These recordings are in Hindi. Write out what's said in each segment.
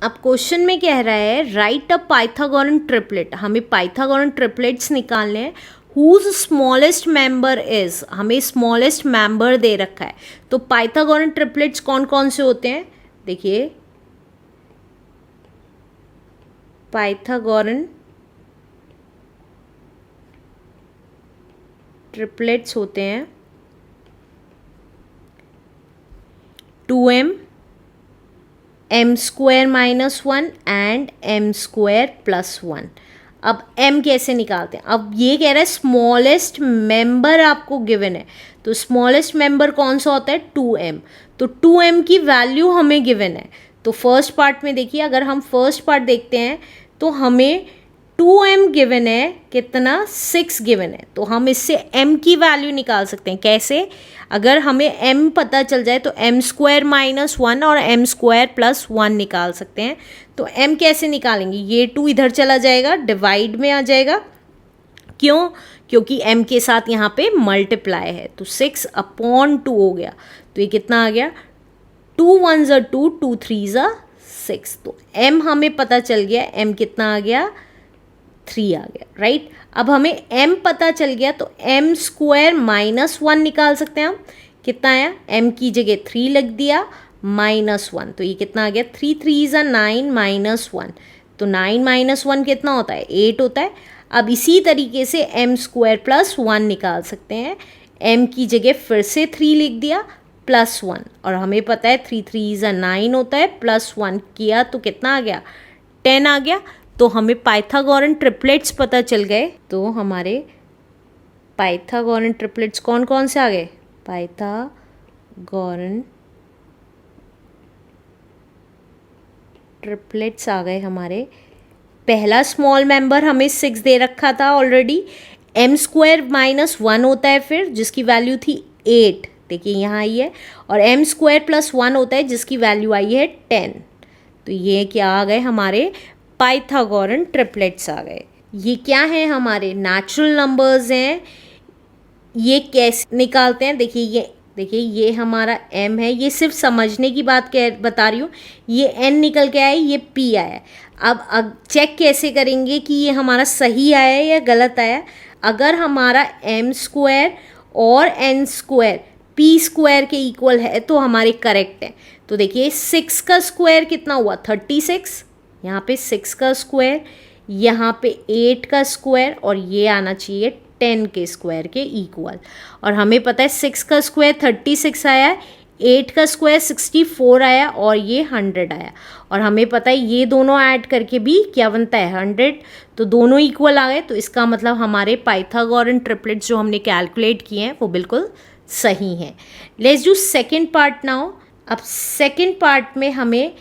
अब क्वेश्चन में कह रहा है राइट अ पाइथागोरन ट्रिपलेट, हमें पाइथागोरन ट्रिपलेट्स निकालने हैं हुज स्मॉलेस्ट मेंबर इज, हमें स्मॉलेस्ट मेंबर दे रखा है। तो पाइथागोरन ट्रिपलेट्स कौन कौन से होते हैं, देखिए पाइथागोरन ट्रिपलेट्स होते हैं 2m m square minus 1 and m square plus 1। अब m कैसे निकालते हैं, अब ये कह रहा है स्मॉलेस्ट मेंबर आपको गिवन है, तो स्मॉलेस्ट मेंबर कौन सा होता है 2m, तो 2m की वैल्यू हमें गिवन है। तो फर्स्ट पार्ट में देखिए, अगर हम फर्स्ट पार्ट देखते हैं तो हमें 2m गिवन है, कितना 6 गिवन है, तो हम इससे m की वैल्यू निकाल सकते हैं। कैसे, अगर हमें m पता चल जाए तो m स्क्वायर माइनस 1 और m स्क्वायर प्लस 1 निकाल सकते हैं। तो m कैसे निकालेंगे, ये 2 इधर चला जाएगा, डिवाइड में आ जाएगा, क्यों, क्योंकि m के साथ यहाँ पे मल्टीप्लाई है, तो 6/2 हो गया। तो ये कितना आ गया, 2 1 2, 2 3 6, तो m हमें पता चल गया, m कितना आ गया 3 आ गया, राइट। अब हमें m पता चल गया तो m स्क्वायर माइनस 1 निकाल सकते हैं हम, कितना आया, m की जगह 3 लग दिया माइनस 1, तो ये कितना आ गया 3 3 9 माइनस 1, तो 9 माइनस 1 कितना होता है 8 होता है। अब इसी तरीके से m स्क्वायर प्लस 1 निकाल सकते हैं, m की जगह फिर से 3 लिख दिया प्लस 1, और हमें पता है 3 3 9 होता है, प्लस 1 किया तो कितना आ गया 10 आ गया। तो हमें पाइथागोरन ट्रिपलेट्स पता चल गए, तो हमारे पाइथागोरन ट्रिपलेट्स कौन कौन से आ गए, पाइथागोरन ट्रिपलेट्स आ गए हमारे। पहला स्मॉल मेंबर हमें 6 दे रखा था ऑलरेडी, m स्क्वायर माइनस 1 होता है फिर, जिसकी वैल्यू थी 8, देखिए यहाँ आई है, और m स्क्वायर प्लस 1 होता है जिसकी वैल्यू आई है 10। तो ये क्या आ गए हमारे पाइथागोरन ट्रिपलेट्स आ गए। ये क्या है, हमारे नेचुरल नंबर्स हैं। ये कैसे निकालते हैं, देखिए ये हमारा m है, ये सिर्फ समझने की बात बता रही हूँ, ये n निकल के आया, ये p आया। अब चेक कैसे करेंगे कि ये हमारा सही आया या गलत आया। अगर हमारा m स्क्वायर और n स्क्वायर p स्क्वायर के इक्वल है तो हमारे करेक्ट है। तो देखिए 6 का स्क्वायर कितना हुआ 36, यहाँ पे 6 का स्क्वायर, यहाँ पे 8 का स्क्वायर, और ये आना चाहिए 10 के स्क्वायर के इक्वल। और हमें पता है 6 का स्क्वायर 36 आया, 8 का स्क्वायर 64 आया, और ये 100 आया। और हमें पता है ये दोनों ऐड करके भी क्या बनता है 100, तो दोनों इक्वल आ गए। तो इसका मतलब हमारे पाइथागोरन ट्रिपलेट्स जो हमने कैलकुलेट किए हैं वो बिल्कुल सही हैं। Let's do second part now. अब सेकेंड पार्ट में हमें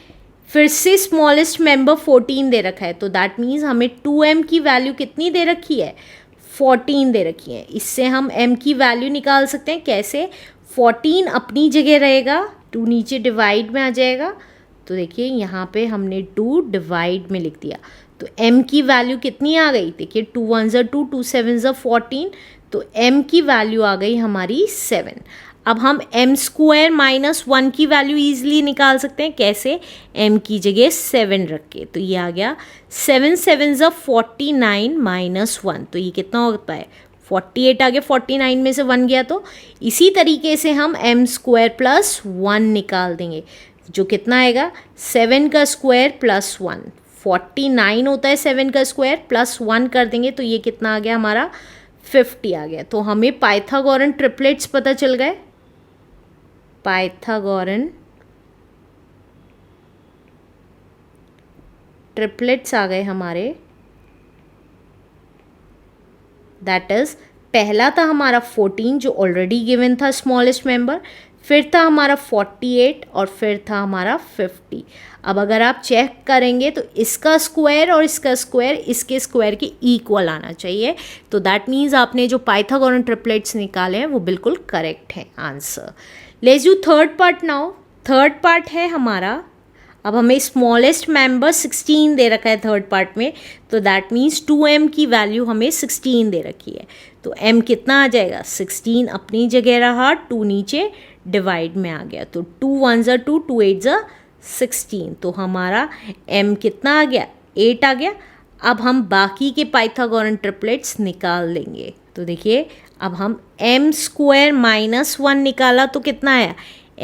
फिर से स्मॉलेस्ट मेंबर 14 दे रखा है, तो दैट मीन्स हमें 2m की वैल्यू कितनी दे रखी है 14 दे रखी है। इससे हम m की वैल्यू निकाल सकते हैं, कैसे, 14 अपनी जगह रहेगा, 2 नीचे डिवाइड में आ जाएगा, तो देखिए यहाँ पे हमने 2 डिवाइड में लिख दिया, तो m की वैल्यू कितनी आ गई, देखिए 2 1 2, 2 7 14, तो m की वैल्यू आ गई हमारी 7। अब हम m स्क्वायर माइनस 1 की वैल्यू ईजिली निकाल सकते हैं, कैसे, m की जगह 7 रख के, तो ये आ गया 7 7 49 माइनस 1, तो ये कितना होता है 48 आ गया, 49 में से 1 गया, तो इसी तरीके से हम m स्क्वायर प्लस 1 निकाल देंगे, जो कितना आएगा 7 का स्क्वायर प्लस 1, 49 होता है 7 का स्क्वायर, प्लस 1 कर देंगे, तो ये कितना आ गया हमारा 50 आ गया। तो हमें पाइथागोरन ट्रिपलेट्स पता चल गए, पाइथागोरन ट्रिपलेट्स आ गए हमारे। दैट इज, पहला था हमारा 14 जो ऑलरेडी गिवन था स्मॉलेस्ट मेंबर, फिर था हमारा 48, और फिर था हमारा 50। अब अगर आप चेक करेंगे तो इसका स्क्वायर और इसका स्क्वायर इसके स्क्वायर के इक्वल आना चाहिए, तो दैट मीन्स आपने जो पाइथागोरन ट्रिपलेट्स निकाले हैं वो बिल्कुल करेक्ट है answer. Let's do third part now. Third part है हमारा, अब हमें स्मॉलेस्ट मेंबर 16 दे रखा है थर्ड पार्ट में, तो दैट मीन्स 2m की वैल्यू हमें 16 दे रखी है, तो m कितना आ जाएगा 16 अपनी जगह रहा, 2 नीचे डिवाइड में आ गया, तो 2 1 2, 2 8 16, तो हमारा m कितना आ गया, 8 आ गया। अब हम बाकी के पाइथागोरन ट्रिपलेट्स निकाल देंगे। तो देखिए अब हम m स्क्वायर माइनस 1 निकाला तो कितना आया,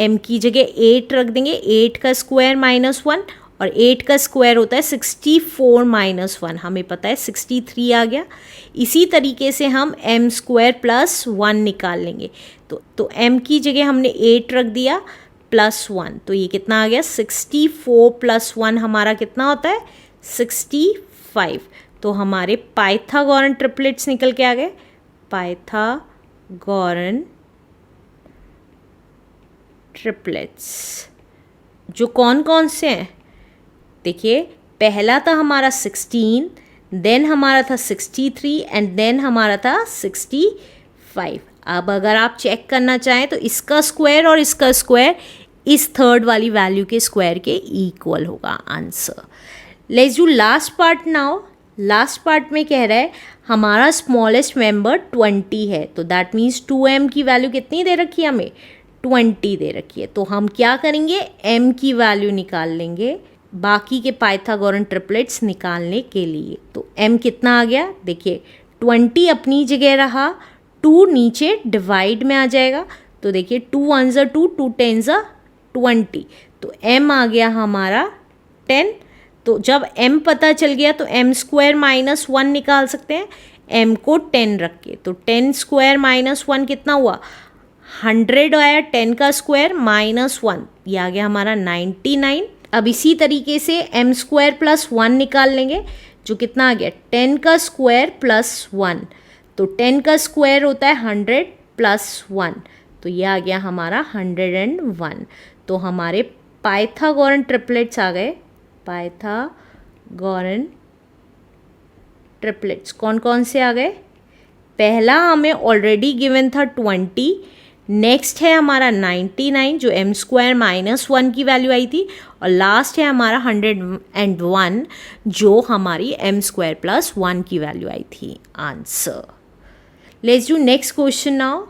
m की जगह 8 रख देंगे, 8 का स्क्वायर माइनस 1, और 8 का स्क्वायर होता है 64 माइनस 1, हमें पता है 63 आ गया। इसी तरीके से हम m स्क्वायर प्लस 1 निकाल लेंगे। तो m की जगह हमने 8 रख दिया प्लस 1, तो ये कितना आ गया, 64 प्लस 1 हमारा कितना होता है, 65। तो हमारे पाइथागोरन ट्रिपलेट्स निकल के आ गए, पाइथागोरन ट्रिपलेट्स जो कौन कौन से हैं, देखिए पहला था हमारा 16, देन हमारा था 63 एंड देन हमारा था 65। अब अगर आप चेक करना चाहें तो इसका स्क्वायर और इसका स्क्वायर इस थर्ड वाली वैल्यू के स्क्वायर के इक्वल होगा answer. Let's do last part now. Last part में कह रहा है हमारा स्मॉलेस्ट मेंबर 20 है, तो दैट मीन्स 2m की वैल्यू कितनी दे रखी है हमें, 20 दे रखी है। तो हम क्या करेंगे, m की वैल्यू निकाल लेंगे बाकी के पाइथागोरन ट्रिपलेट्स निकालने के लिए। तो m कितना आ गया, देखिए 20 अपनी जगह रहा, 2 नीचे डिवाइड में आ जाएगा। तो देखिए 2 1 ज़ा 2, 2 10 ज़ा 20, तो m आ गया हमारा 10। तो जब m पता चल गया तो m स्क्वायर माइनस 1 निकाल सकते हैं, m को 10 रख के। तो 10 स्क्वायर माइनस 1 कितना हुआ, 100 आया, 10 का स्क्वायर माइनस 1, ये आ गया हमारा 99। अब इसी तरीके से m स्क्वायर प्लस 1 निकाल लेंगे, जो कितना आ गया, 10 का स्क्वायर प्लस 1, तो 10 का स्क्वायर होता है 100 प्लस 1, तो ये आ गया हमारा 101। तो हमारे पाइथागोरन ट्रिपलेट्स आ गए, पाइथागोरन ट्रिपलेट्स कौन कौन से आ गए, पहला हमें ऑलरेडी गिवन था 20, नेक्स्ट है हमारा 99 जो m स्क्वायर माइनस 1 की वैल्यू आई थी, और लास्ट है हमारा 101 जो हमारी m स्क्वायर प्लस 1 की वैल्यू आई थी answer. Let's do next question now.